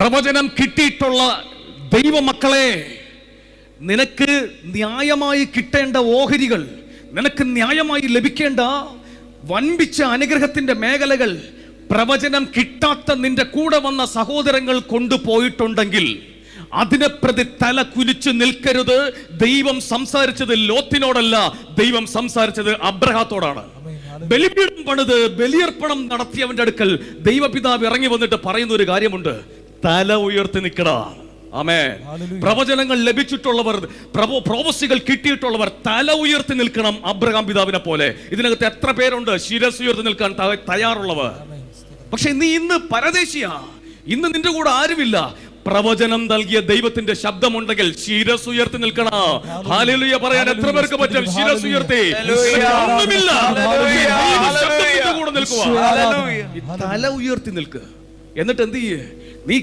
പ്രവചനം കിട്ടിയിട്ടുള്ള ദൈവമക്കളെ, നിനക്ക് ന്യായമായി കിട്ടേണ്ട ഓഹരികൾ, നിനക്ക് ന്യായമായി ലഭിക്കേണ്ട വൻപിച്ച അനുഗ്രഹത്തിന്റെ മേഖലകൾ പ്രവചനം കിട്ടാത്ത നിന്റെ കൂടെ വന്ന സഹോദരങ്ങൾ കൊണ്ടുപോയിട്ടുണ്ടെങ്കിൽ അതിനെ പ്രതി തല കുലിച്ചു നിൽക്കരുത്. ദൈവം സംസാരിച്ചത് ലോത്തിനോടല്ല, ദൈവം സംസാരിച്ചത് അബ്രഹാത്തോടാണ്. ബലിപീഠം പണിത് ബലിയർപ്പണം നടത്തിയവന്റെ അടുക്കൽ ദൈവപിതാവ് ഇറങ്ങി വന്നിട്ട് പറയുന്ന ഒരു കാര്യമുണ്ട്: തല ഉയർത്തി നിൽക്കടാ. ആമേൻ. പ്രവചനങ്ങൾ ലഭിച്ചിട്ടുള്ളവർ, പ്രോഫസികൾ കിട്ടിയിട്ടുള്ളവർ തല ഉയർത്തി നിൽക്കണം, അബ്രഹാം പിതാവിനെ പോലെ. ഇതിനകത്ത് എത്ര പേരുണ്ട് ശിരസ് ഉയർത്തി നിൽക്കാൻ തയ്യാറുള്ളവർ? പക്ഷെ നീ ഇന്ന് പരദേശിയാ, ഇന്ന് നിന്റെ കൂടെ ആരുമില്ല. പ്രവചനം നൽകിയ ദൈവത്തിന്റെ ശബ്ദമുണ്ടെങ്കിൽ ശിരസ് ഉയർത്തി നിൽക്കണം. ഹല്ലേലൂയ പറയാൻ എത്ര പേർക്ക് പറ്റും? ശിരസ് ഉയർത്തി. ഒന്നുമില്ല, തല ഉയർത്തി നിൽക്കുക. എന്നിട്ട് എന്ത് ചെയ്യേ? നീ